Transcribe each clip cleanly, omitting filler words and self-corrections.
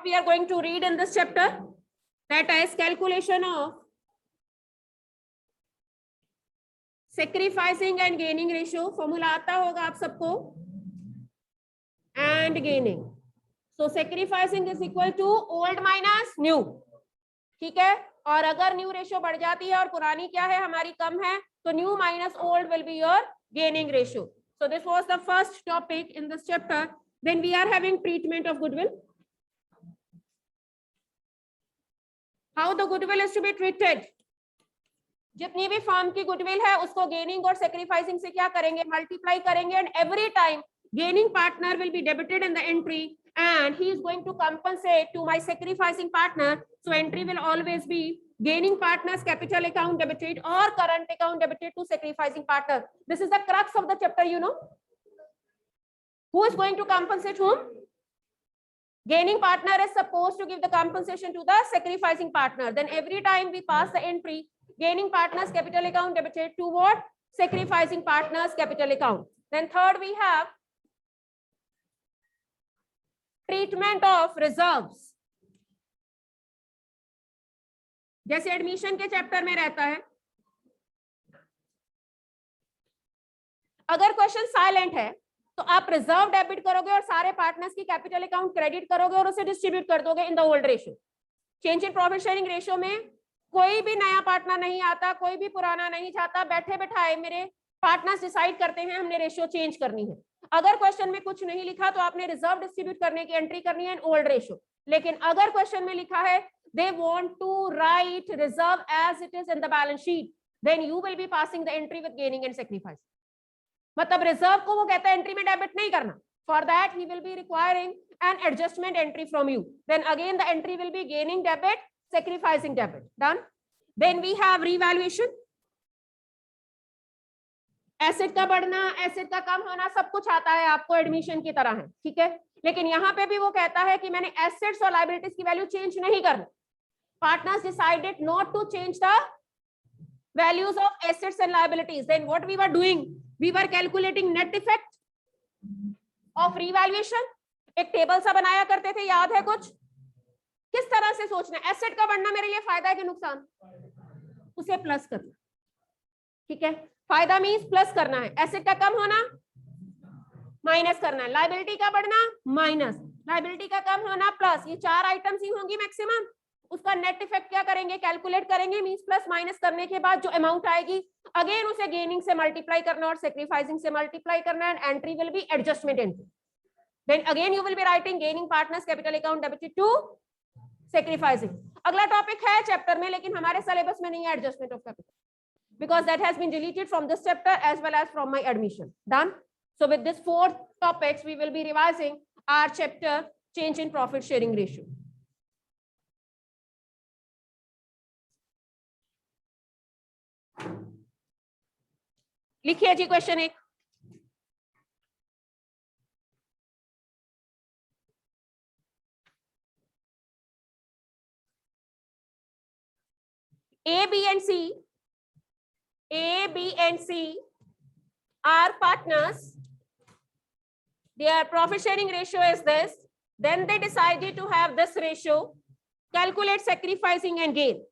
what we are going to read in this chapter, that is calculation of sacrificing and gaining ratio. Formula आता होगा आप सबको, and gaining. So sacrificing is equal to old minus new. ठीक है, और अगर new ratio बढ़ जाती है और पुरानी क्या है हमारी कम है, तो new minus old will be your gaining ratio. So this was the first topic in this chapter. Then we are having treatment of goodwill. How the goodwill is to be treated. जितनी भी firm की goodwill है उसको gaining और sacrificing से क्या करेंगे, multiply करेंगे, and every time gaining partner will be debited in the entry and he is going to compensate to my sacrificing partner. So entry will always be gaining partner's capital account debited or current account debited to sacrificing partner. This is the crux of the chapter, you know. Who is going to compensate whom? Gaining partner is supposed to give the compensation to the sacrificing partner. Then every time we pass the entry, gaining partner's capital account debited to what? Sacrificing partner's capital account. Then third we have treatment of reserves. जैसे admission के chapter में रहता है, अगर question silent है तो आप reserve debit करोगे और सारे पार्टनर्स की कैपिटल अकाउंट क्रेडिट करोगे और उसे डिस्ट्रीब्यूट कर दोगे in the old ratio. Change in profit sharing ratio में कोई भी नया पार्टनर नहीं आता, कोई भी पुराना नहीं जाता, बैठे बैठाए मेरे पार्टनर्स डिसाइड करते हैं हमने रेशियो चेंज करनी है. अगर क्वेश्चन में कुछ नहीं लिखा तो आपने रिजर्व डिस्ट्रीब्यूट करने की एंट्री करनी है इन ओल्ड रेशियो. लेकिन अगर क्वेश्चन में लिखा है they want to write reserve as it is in the balance sheet, then you will be passing the entry with gaining and sacrifice. मतलब रिजर्व को वो कहता है एंट्री में डेबिट नहीं करना. For that he will be requiring an adjustment entry from you. Then again the entry will be gaining debit, sacrificing debit. Done. Then we have revaluation. Asset का बढ़ना, एसेट का कम होना, सब कुछ आता है आपको, एडमिशन की तरह है. ठीक है, लेकिन यहाँ पे भी वो कहता है कि मैंने एसेट्स और लायबिलिटीज की वैल्यू चेंज नहीं करना. Partners decided not to change the values of assets and liabilities. Then what we were doing, we were calculating net effect of revaluation. एक टेबल सा बनाया करते थे, याद है कुछ? किस तरह से सोचना, एसेट का बढ़ना मेरे लिए फायदा है कि नुकसान, उसे प्लस करना. ठीक है, फायदा मींस प्लस करना है, एसेट का कम होना माइनस करना है, लायबिलिटी का बढ़ना माइनस, लायबिलिटी का कम होना प्लस. ये चार आइटम्स ही होंगी मैक्सिमम. उसका नेट इफेक्ट क्या करेंगे, कैलकुलेट करेंगे. मींस प्लस माइनस करने के बाद जो अमाउंट आएगी अगेन उसे गेनिंग से मल्टीप्लाई करना और सैक्रिफाइसिंग से मल्टीप्लाई करना, and entry will be adjustment entry. Then again you will be writing gaining partners capital account debited to sacrificing. अगला टॉपिक है चैप्टर में, लेकिन हमारे सिलेबस में नहीं है adjustment of capital, because that has been deleted from this chapter as well as from my admission. Done. So with this fourth topics we will be revising our chapter change in profit sharing ratio. लिखिए जी question एक. A, B and C are partners. Their profit sharing ratio is this. Then they decided to have this ratio. Calculate sacrificing and gain.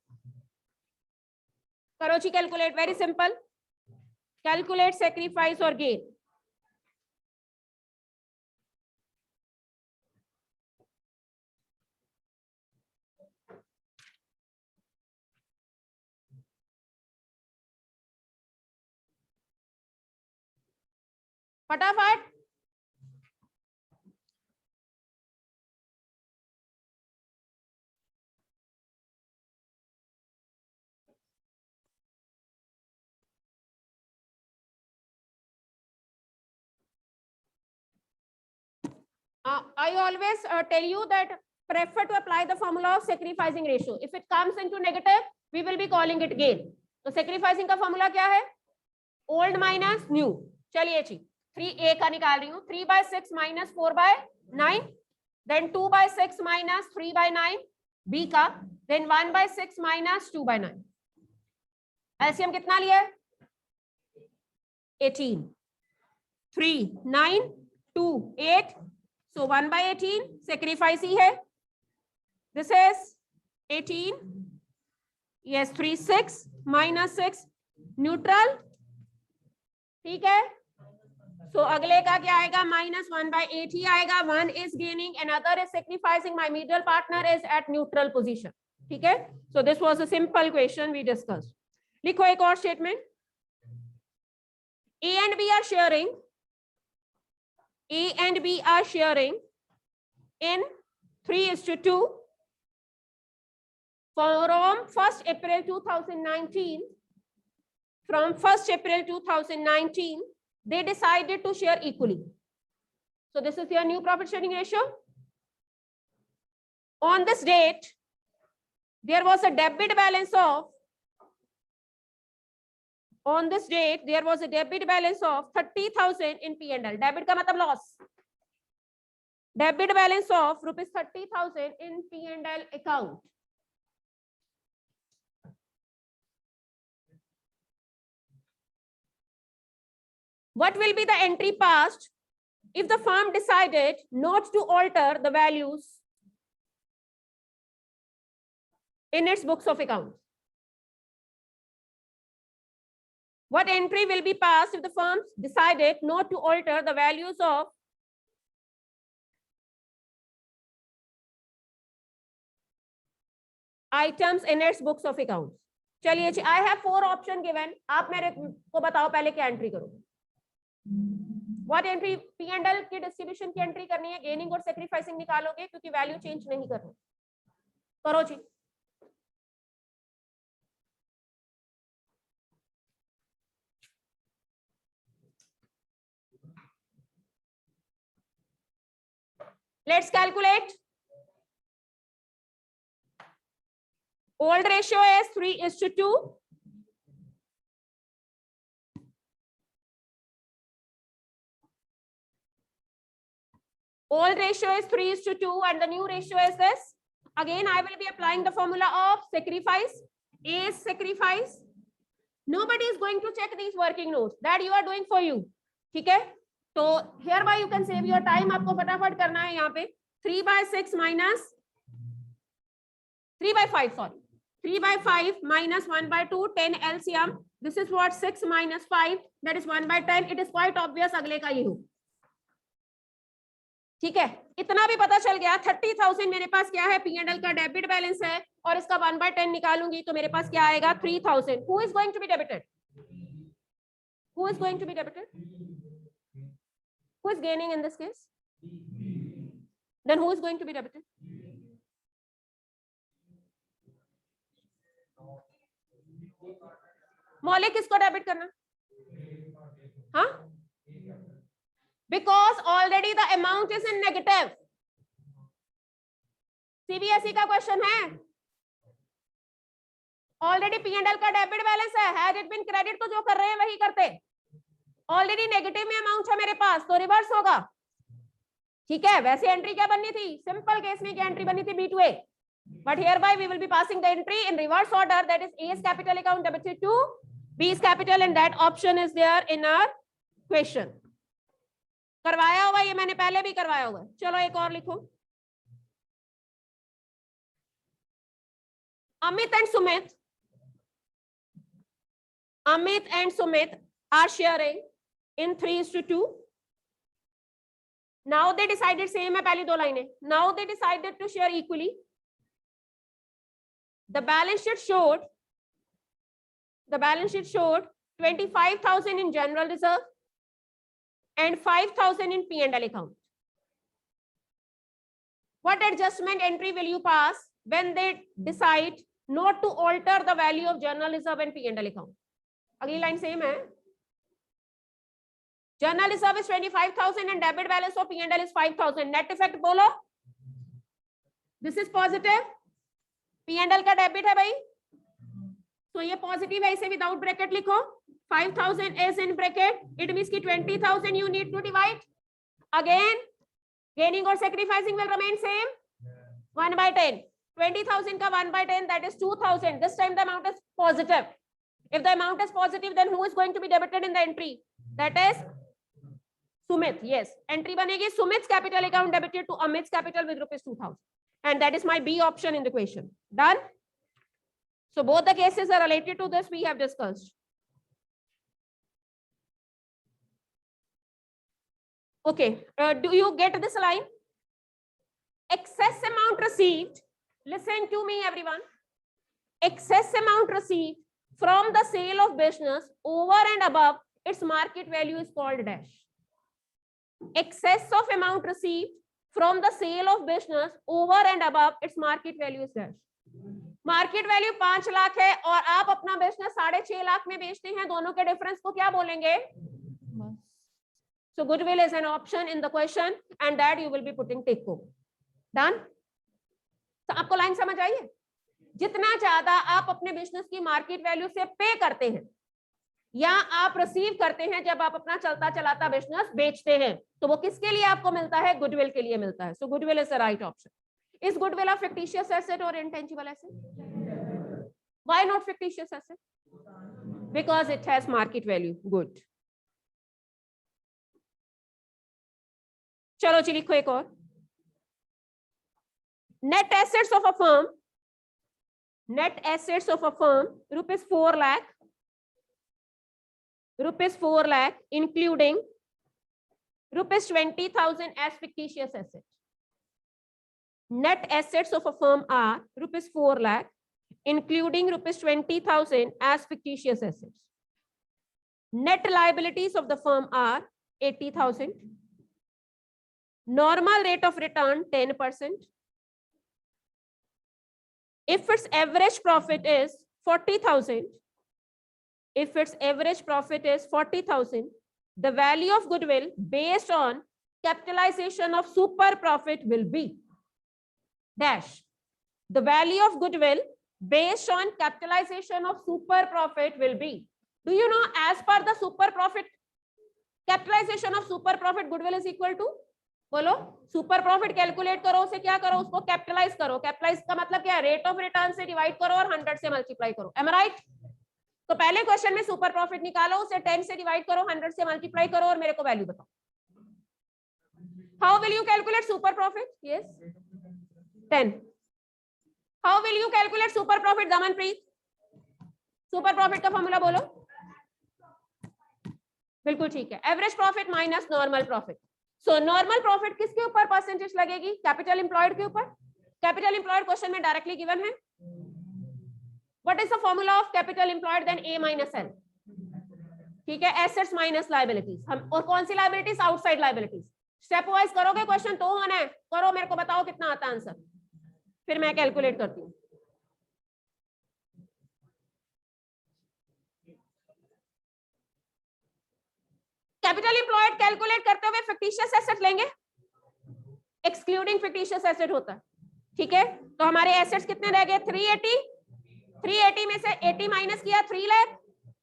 करो जी calculate, very simple. Calculate sacrifice or gain. फटाफट. I always tell you that prefer to apply the formula of sacrificing ratio. If it comes into negative, we will be calling it gain. तो sacrificing का formula क्या है? Old minus new. चलिए जी, 3a का निकाल रही हूँ. 3/6 minus 4/9. Then 2/6 minus 3/9. b का. Then 1/6 minus 2/9. एलसीएम कितना लिया है? 18. 3 9 2 8. So 1/18 सेक्रीफाइस ही है. This is 18. Yes, 3 6 minus 6 neutral. ठीक है. So अगले का क्या आएगा? -1/8 ही आएगा. One is gaining, another is sacrificing. My middle partner is at neutral position. ठीक है. So this was a simple question we discussed. लिखो एक और statement. A and B are sharing. A and B are sharing in 3:2 from 1st April 2019. From 1st April 2019, they decided to share equally. So this is your new profit sharing ratio. On this date, there was a debit balance of, on this date, there was a debit balance of 30,000 in P&L. Debit का मतलब loss. Debit balance of rupees 30,000 in P&L account. What will be the entry passed if the firm decided not to alter the values in its books of accounts? What entry will be passed if the firm decided not to alter the values of items in its books of accounts? चलिए जी, I have 4 option given. आप मेरे को बताओ पहले क्या entry करोगे. What entry? P&L की distribution की एंट्री करनी है. गेनिंग और सैक्रिफाइसिंग निकालोगे क्योंकि वैल्यू चेंज नहीं करनी. करो जी. Let's calculate. Old ratio is 3:2. Old ratio is 3:2 and the new ratio is this. Again, I will be applying the formula of sacrifice. A is sacrifice. Nobody is going to check these working notes. That you are doing for you. ठीक है? तो hereby you can save your time. आपको फटाफट करना है यहाँ पे 3/6 minus 3/5, sorry. 3/5 minus 1/2, 10 LCM. This is what 6 minus 5, that is 1/10. It is quite obvious अगले का ये हो. ठीक है, इतना भी पता चल गया. 30,000 मेरे पास क्या है? P&L का डेबिट बैलेंस है और इसका 1/10 निकालूंगी तो मेरे पास क्या आएगा? 3,000. Who is going to be debited? Who is going to be debited? Who is gaining in this case? Then who is going to be debited? मौलिक किसको डेबिट करना? हाँ, because already the amount is in negative. CBSE का question है. Already P&L का debit balance है. Had it been credit तो जो कर रहे हैं वही करते. ऑलरेडी नेगेटिव में अमाउंट है मेरे पास तो रिवर्स होगा. ठीक है, वैसे एंट्री क्या बननी थी? सिंपल केस में क्या एंट्री बननी थी? B2A. But hereby we will be passing the entry in reverse order. That is A is capital account debited to B is capital and that option is there in our question. करवाया हुआ ये मैंने पहले भी करवाया हुआ. चलो एक और लिखो. Amit and Sumit are sharing in 3:2. Now they decided, same है पहली दो लाइनें. Now they decided to share equally. The balance sheet showed 25,000 in general reserve and 5,000 in P&L account. What adjustment entry will you pass when they decide not to alter the value of general reserve and P&L account? अगली line same है. General reserve is 25,000 and debit balance of P&L is 5,000. Net effect बोलो. This is positive. P&L का debit है भाई, तो ये positive है. इसे विदाउट ब्रैकेट लिखो. 5,000 is in bracket. It means कि 20,000 you need to divide. Again, gaining or sacrificing will remain same. 1/10. 20,000 का 1/10, that is 2,000. This time the amount is positive. If the amount is positive, then who is going to be debited in the entry? That is Sumit. Yes, entry बनेगी Sumit's capital account debited to Amit's capital with rupees 2,000. and that is my B option in the question. Done? So both the cases are related to this we have discussed. Okay, do you get this line? Excess amount received, listen to me everyone, excess amount received from the sale of business over and above its market value is called dash. Excess of amount received from the sale of business over and above its market value is dash. Market value 5 lakh है और आप अपना business 6.5 lakh में बेचते हैं, दोनों के difference को क्या बोलेंगे? So goodwill is an option in the question and that you will be putting tick over. Done? तो आपको लाइन समझ आई है? जितना ज्यादा आप अपने बिजनेस की मार्केट वैल्यू से पे करते हैं या आप रिसीव करते हैं जब आप अपना चलता चलाता बिजनेस बेचते हैं, तो वो किसके लिए आपको मिलता है? गुडविल के लिए मिलता है. So goodwill is the right option. Is goodwill a fictitious asset or intangible asset? Why not fictitious asset? Because it has market value. Good. चलो जी लिखो एक और. Net assets of a firm. Net assets of a firm rupees 4 lakh. Rupees 4 lakh, including rupees 20,000 as fictitious asset. Net assets of a firm are rupees 4 lakh, including rupees 20,000 as fictitious assets. Net liabilities of the firm are 80,000. Normal rate of return 10%. If its average profit is 40,000, if its average profit is 40,000, the value of goodwill based on capitalization of super profit will be dash. The value of goodwill based on capitalization of super profit will be. Do you know as per the super profit, capitalization of super profit goodwill is equal to? बोलो super profit calculate करो, उसे क्या करो? उसको capitalise करो. Capitalise का मतलब क्या है? रेट ऑफ रिटर्न से डिवाइड करो और 100 से मल्टीप्लाई करो. एम आई राइट? तो पहले क्वेश्चन में सुपर प्रॉफिट निकालो, उसे 10 से डिवाइड करो, 100 से मल्टीप्लाई करो और मेरे को वैल्यू बताओ. How will you calculate super profit? Yes 10. How will you calculate super profit? Damanpreet, super profit का फॉर्मूला बोलो. बिल्कुल ठीक है, average profit minus normal profit. So normal profit किसके ऊपर परसेंटेज लगेगी? कैपिटल एम्प्लॉयड के ऊपर. कैपिटल एम्प्लॉयड क्वेश्चन में डायरेक्टली गिवन है. What is the formula of capital employed? Then A minus L. ठीक है, एसेट्स माइनस लायबिलिटीज. हम और कौन सी liabilities? Outside liabilities. Step wise करोगे क्वेश्चन तो होना है. करो, मेरे को बताओ कितना आता है आंसर, फिर मैं कैलकुलेट करती हूँ. कैपिटल एम्प्लॉयड कैलकुलेट करते हुए फिक्टिशियस एसेट लेंगे, एक्सक्लूडिंग फिक्टिशियस एसेट होता है. ठीक है, तो हमारे एसेट्स कितने रह गए? 380. 380 में से 80 माइनस किया 3 लाख.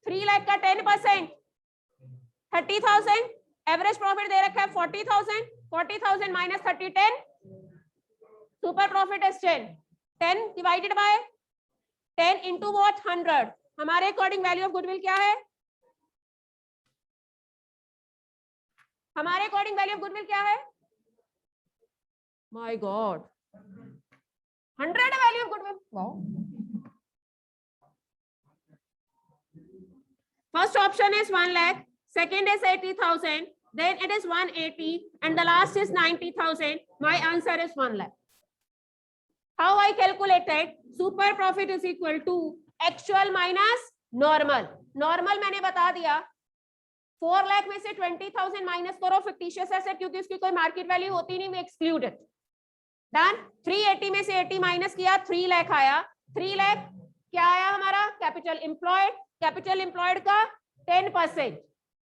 3 लाख का 10% 30,000. एवरेज प्रॉफिट दे रखा है 40,000. 40,000 minus 30 10. Super profit is 10. 10 divided by 10 into what? 100. हमारे अकॉर्डिंग वैल्यू ऑफ गुडविल क्या है? हमारे अकॉर्डिंग वैल्यू ऑफ गुडविल क्या है? My God, 100 value of goodwill. Wow. First option is 1 lakh, second is 80,000, then it is 180 and the last is 90,000. My answer is 1 lakh. How I calculated? Super profit is equal to actual minus normal. Normal मैंने बता दिया, 4 लाख में से 20,000 minus करो fictitious asset, क्योंकि उसकी कोई market value होती नहीं, वो एक्सक्लूडेड. डन. 380 में से 80 माइनस किया, 3 लाख आया. 3 लाख क्या आया हमारा? Capital employed. कैपिटल एम्प्लॉयड का 10%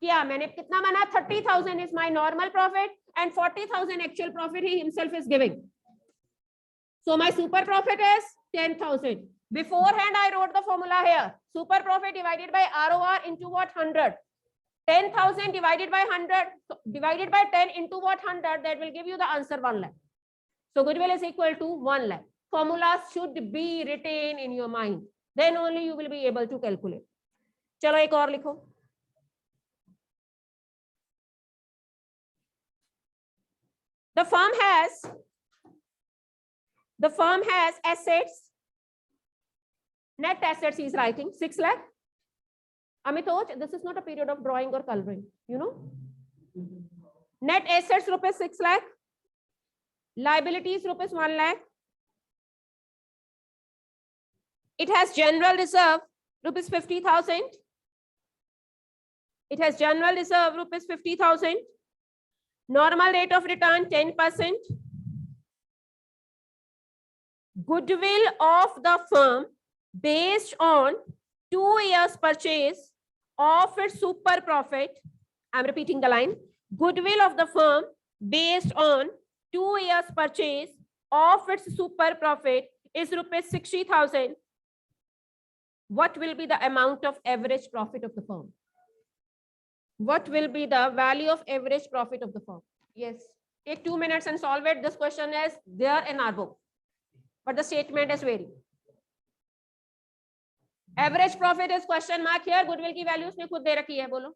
किया मैंने, कितना बना? 30,000 is my normal profit and 40,000 actual profit he himself is giving. So my super profit is 10,000. Beforehand I wrote the formula here. Super profit divided by ROR into what? 100. 10,000 divided by 100, so divided by 10 into what? 100. That will give you the answer 1 lakh. So goodwill is equal to 1 lakh. Formulas should be written in your mind. Then only you will be able to calculate. चलो एक और लिखो. The firm The firm has assets, net assets he is writing 6 lakh. Amitoj, this is not a period of drawing or coloring, you know. Net assets rupees 6 lakh, liabilities rupees 1 lakh. It has general reserve rupees 50,000. It has general reserve rupees 50,000. Normal rate of return 10%. Goodwill of the firm based on 2 years purchase of its super profit. I'm repeating the line. Goodwill of the firm based on 2 years purchase of its super profit is rupees 60,000. What will be the amount of average profit of the firm? What will be the value of average profit of the firm? Yes. Take 2 minutes and solve it. This question is there in our book, but the statement is varying. Average profit is question mark here. Goodwill की value उसने खुद दे रखी है, बोलो.